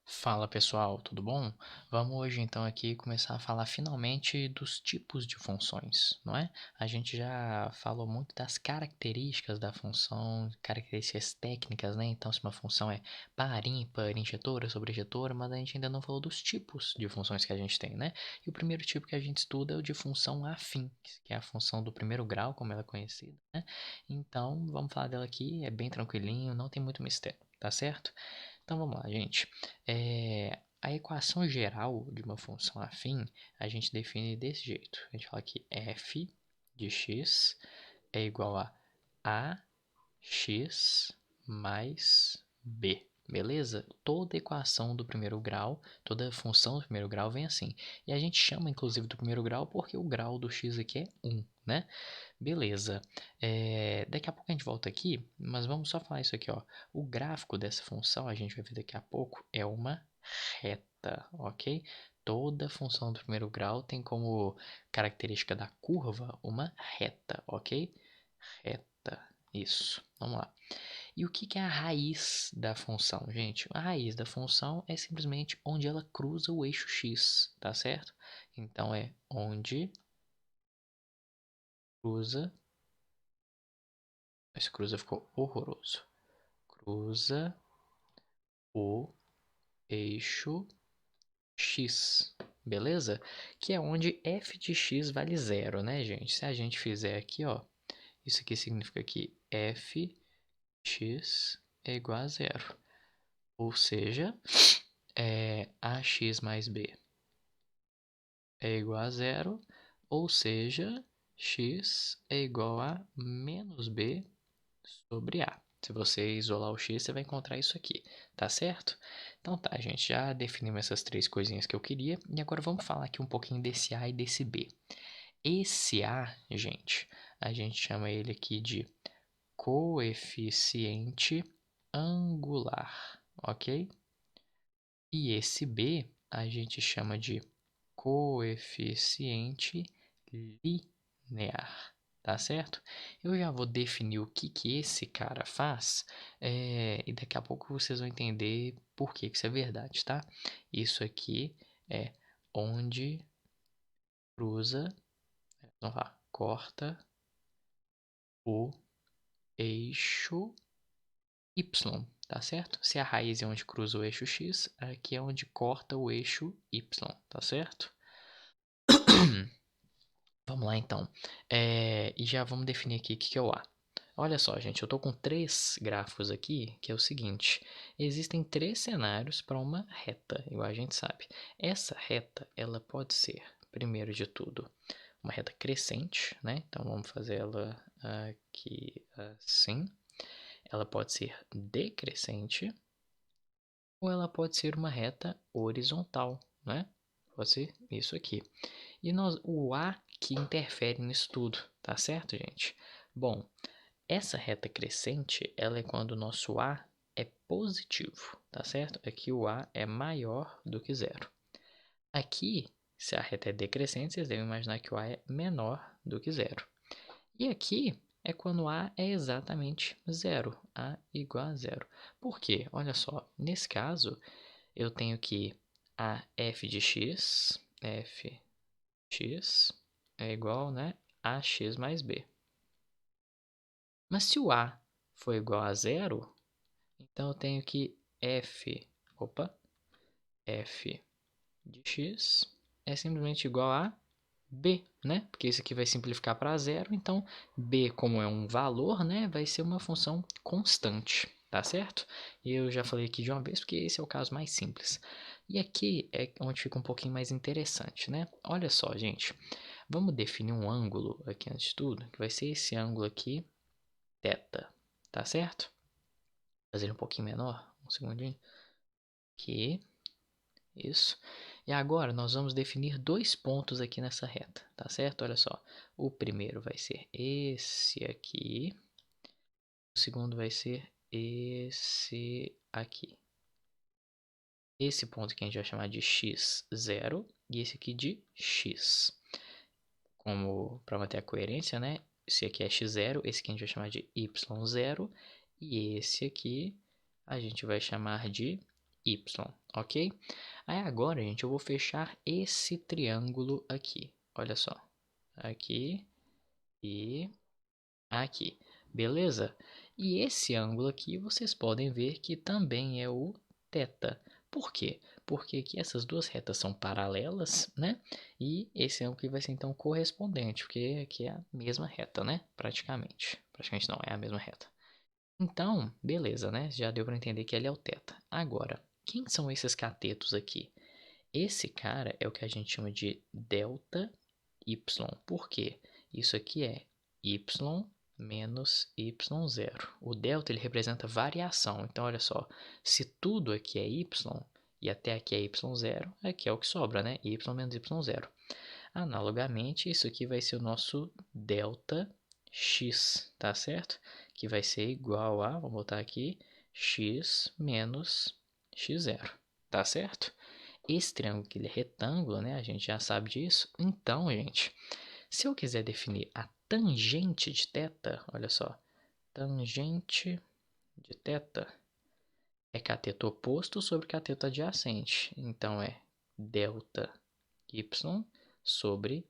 Fala pessoal, tudo bom? Vamos hoje então aqui começar a falar finalmente dos tipos de funções, não é? A gente já falou muito das características da função, características técnicas, né? Então, se uma função é par, ímpar, injetora, sobreinjetora, mas a gente ainda não falou dos tipos de funções que a gente tem, né? E o primeiro tipo que a gente estuda é o de função afim, que é a função do primeiro grau, como ela é conhecida, né? Então, vamos falar dela aqui, é bem tranquilinho, não tem muito mistério, tá certo? Então vamos lá, gente. A equação geral de uma função afim a gente define desse jeito. A gente fala que f de x é igual a x mais b. Beleza? Toda equação do primeiro grau, toda função do primeiro grau vem assim. E a gente chama inclusive do primeiro grau porque o grau do x aqui é 1, né? Beleza. Daqui a pouco a gente volta aqui, mas vamos só falar isso aqui, ó. O gráfico dessa função, a gente vai ver daqui a pouco, é uma reta, ok? Toda função do primeiro grau tem como característica da curva uma reta, ok? Reta, isso. Vamos lá. E o que é a raiz da função, gente? A raiz da função é simplesmente onde ela cruza o eixo x, tá certo? Então é onde cruza. Esse cruza ficou horroroso. Cruza o eixo x, beleza? Que é onde f de x vale zero, né, gente? Se a gente fizer aqui, ó, isso aqui significa que f de x é igual a zero. Ou seja, ax mais b é igual a zero, ou seja, x é igual a menos b sobre A. Se você isolar o x, você vai encontrar isso aqui, tá certo? Então tá, gente, já definimos essas três coisinhas que eu queria. E agora vamos falar aqui um pouquinho desse A e desse B. Esse A, gente, a gente chama ele aqui de coeficiente angular, ok? E esse B a gente chama de coeficiente linear, tá certo? Eu já vou definir o que esse cara faz, e daqui a pouco vocês vão entender por que isso é verdade, tá? Isso aqui é onde cruza, vamos lá, corta o eixo Y, tá certo? Se a raiz é onde cruza o eixo X, aqui é onde corta o eixo Y, tá certo? Vamos lá então. E já vamos definir aqui o que é o A. Olha só, gente, eu estou com três gráficos aqui, que é o seguinte. Existem três cenários para uma reta, igual a gente sabe. Essa reta, ela pode ser, primeiro de tudo, uma reta crescente, né? Então, vamos fazer ela aqui assim. Ela pode ser decrescente ou ela pode ser uma reta horizontal, né? Pode ser isso aqui. E o A que interfere nisso tudo, tá certo, gente? Bom, essa reta crescente, ela é quando o nosso A é positivo, tá certo? Aqui o A é maior do que zero. Aqui, se a reta é decrescente, vocês devem imaginar que o A é menor do que zero. E aqui é quando A é exatamente zero, A igual a zero. Por quê? Olha só, nesse caso, eu tenho que a f de x é igual, né, a x mais b. Mas se o a for igual a zero, então eu tenho que f de x é simplesmente igual a b, né? Porque isso aqui vai simplificar para zero, então b, como é um valor, né, vai ser uma função constante, tá certo? E eu já falei aqui de uma vez porque esse é o caso mais simples. E aqui é onde fica um pouquinho mais interessante, né? Olha só, gente, vamos definir um ângulo aqui antes de tudo, que vai ser esse ângulo aqui, θ, tá certo? Vou fazer um pouquinho menor, um segundinho. Aqui, isso. E agora nós vamos definir dois pontos aqui nessa reta, tá certo? Olha só. O primeiro vai ser esse aqui. O segundo vai ser esse aqui. Esse ponto que a gente vai chamar de x0 e esse aqui de x. Como para manter a coerência, né? Esse aqui é x0, esse aqui a gente vai chamar de y0 e esse aqui a gente vai chamar de y, ok? Aí agora, gente, eu vou fechar esse triângulo aqui. Olha só. Aqui e aqui. Beleza? E esse ângulo aqui, vocês podem ver que também é o θ. Por quê? Porque aqui essas duas retas são paralelas, né? E esse ângulo aqui vai ser então correspondente, porque aqui é a mesma reta, né? Praticamente. Praticamente não, é a mesma reta. Então, beleza, né? Já deu para entender que ele é o θ. Agora, quem são esses catetos aqui? Esse cara é o que a gente chama de delta y. Por quê? Isso aqui é y menos y0. O delta ele representa variação. Então, olha só, se tudo aqui é y e até aqui é y0, aqui é o que sobra, né? Y menos y0. Analogamente, isso aqui vai ser o nosso delta x, tá certo? Que vai ser igual a, vou botar aqui, x menos x0, tá certo? Esse triângulo aqui ele é retângulo, né? A gente já sabe disso. Então, gente, se eu quiser definir a tangente de θ, olha só, tangente de θ é cateto oposto sobre cateto adjacente. Então, é delta y sobre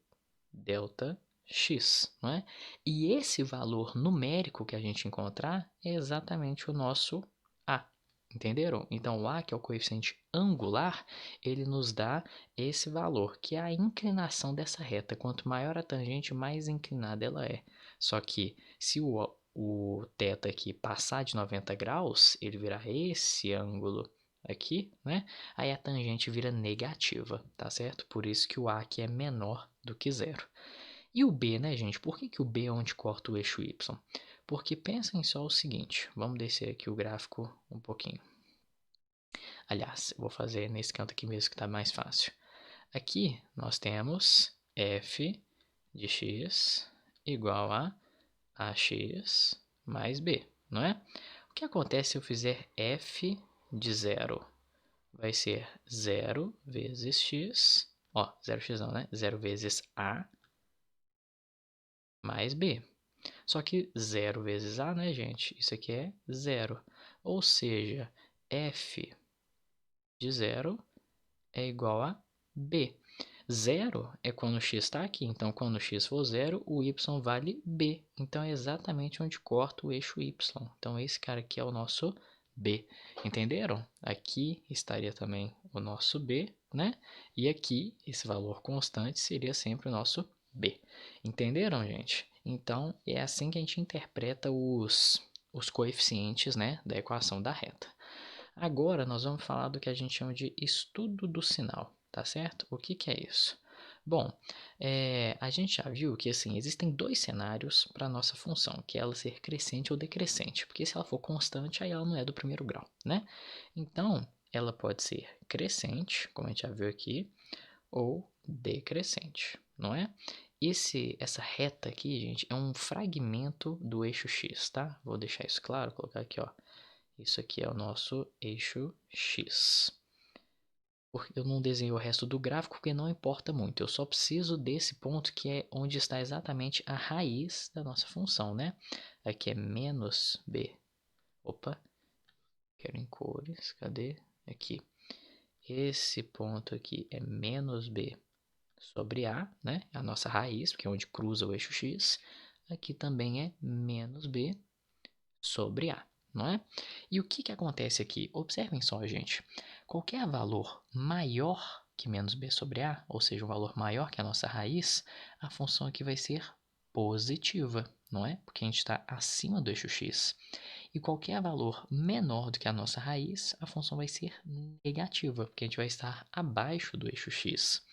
delta x, não é? E esse valor numérico que a gente encontrar é exatamente o nosso A, entenderam? Então, o A, que é o coeficiente angular, ele nos dá esse valor, que é a inclinação dessa reta. Quanto maior a tangente, mais inclinada ela é. Só que, se o θ aqui passar de 90 graus, ele virar esse ângulo aqui, né? Aí a tangente vira negativa, tá certo? Por isso que o A aqui é menor do que zero. E o B, né, gente? Por que o B é onde corta o eixo Y? Porque pensem só o seguinte, vamos descer aqui o gráfico um pouquinho. Aliás, eu vou fazer nesse canto aqui mesmo que está mais fácil. Aqui nós temos f de x igual a ax mais b, não é? O que acontece se eu fizer f de zero? Vai ser 0 vezes x, ó, 0x não, né? 0 vezes a mais b. Só que 0 vezes a, né, gente? Isso aqui é 0. Ou seja, f de 0 é igual a b. 0 é quando x está aqui. Então, quando x for 0, o y vale b. Então, é exatamente onde corta o eixo y. Então, esse cara aqui é o nosso b. Entenderam? Aqui estaria também o nosso b, né? E aqui, esse valor constante seria sempre o nosso b. Entenderam, gente? Então, é assim que a gente interpreta os coeficientes, né, da equação da reta. Agora, nós vamos falar do que a gente chama de estudo do sinal, tá certo? O que é isso? Bom, a gente já viu que assim, existem dois cenários para a nossa função, que é ela ser crescente ou decrescente, porque se ela for constante, aí ela não é do primeiro grau, né? Então, ela pode ser crescente, como a gente já viu aqui, ou decrescente, não é? Essa reta aqui, gente, é um fragmento do eixo x, tá? Vou deixar isso claro, vou colocar aqui, ó. Isso aqui é o nosso eixo x. Eu não desenhei o resto do gráfico porque não importa muito. Eu só preciso desse ponto que é onde está exatamente a raiz da nossa função, né? Aqui é menos b. Opa, quero em cores. Cadê? Aqui. Esse ponto aqui é menos b sobre a, né? A nossa raiz, porque é onde cruza o eixo x. Aqui também é menos b sobre a, não é? E o que acontece aqui? Observem só, gente. Qualquer valor maior que menos b sobre a, ou seja, um valor maior que a nossa raiz, a função aqui vai ser positiva, não é? Porque a gente está acima do eixo x. E qualquer valor menor do que a nossa raiz, a função vai ser negativa, porque a gente vai estar abaixo do eixo x.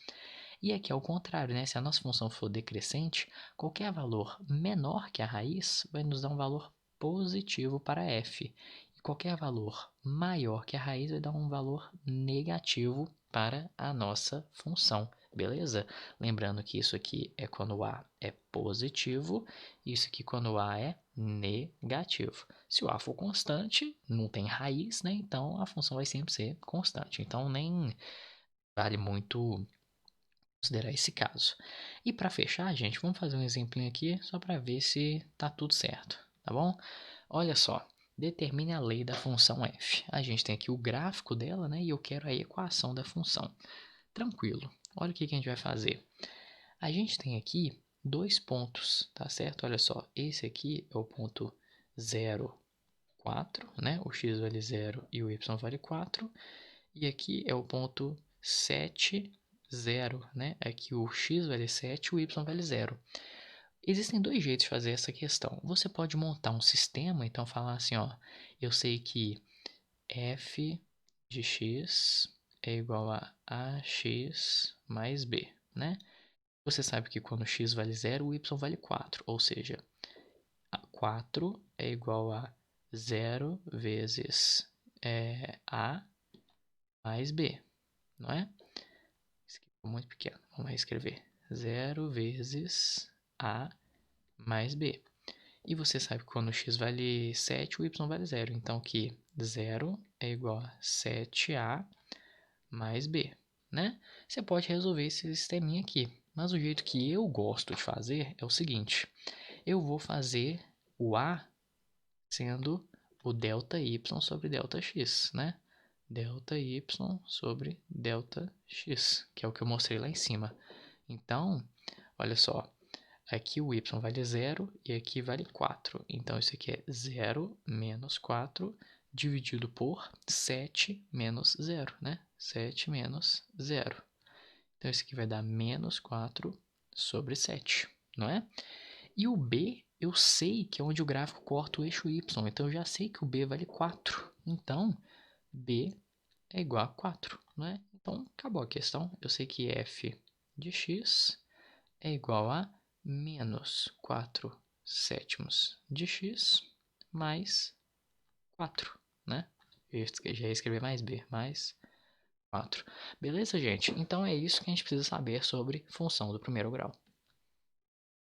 E aqui é o contrário, né? Se a nossa função for decrescente, qualquer valor menor que a raiz vai nos dar um valor positivo para f. E qualquer valor maior que a raiz vai dar um valor negativo para a nossa função, beleza? Lembrando que isso aqui é quando o a é positivo, isso aqui quando o a é negativo. Se o a for constante, não tem raiz, né? Então a função vai sempre ser constante. Então nem vale muito considerar esse caso. E para fechar, gente, vamos fazer um exemplinho aqui só para ver se tá tudo certo, tá bom? Olha só, Determine a lei da função f. A gente tem aqui o gráfico dela, né? E eu quero a equação da função. Tranquilo. Olha o que a gente vai fazer. A gente tem aqui dois pontos, tá certo? Olha só, esse aqui é o ponto 0, 4, né? O x vale 0 e o y vale 4. E aqui é o ponto 7, 0, né? Aqui o x vale 7 e o y vale 0. Existem dois jeitos de fazer essa questão. Você pode montar um sistema, então falar assim, ó, eu sei que f de x é igual a ax mais b, né? Você sabe que quando x vale 0, o y vale 4, ou seja, 4 é igual a 0 vezes a mais b, não é? Isso aqui ficou muito pequeno, vamos reescrever. 0 vezes a mais b. E você sabe que quando x vale 7, o y vale 0. Então, que 0 é igual a 7a mais b, né? Você pode resolver esse sisteminha aqui. Mas o jeito que eu gosto de fazer é o seguinte. Eu vou fazer o a sendo o delta y sobre delta x, né? Delta y sobre delta x, que é o que eu mostrei lá em cima. Então, olha só. Aqui o y vale 0 e aqui vale 4. Então, isso aqui é 0 menos 4 dividido por 7 menos 0, né? 7 menos 0. Então, isso aqui vai dar menos 4 sobre 7, não é? E o b, eu sei que é onde o gráfico corta o eixo y. Então, eu já sei que o b vale 4. Então, b é igual a 4, não é? Então, acabou a questão. Eu sei que f de x é igual a menos 4 sétimos de x mais 4, né? Eu já ia escrever mais b, mais 4. Beleza, gente? Então é isso que a gente precisa saber sobre função do primeiro grau.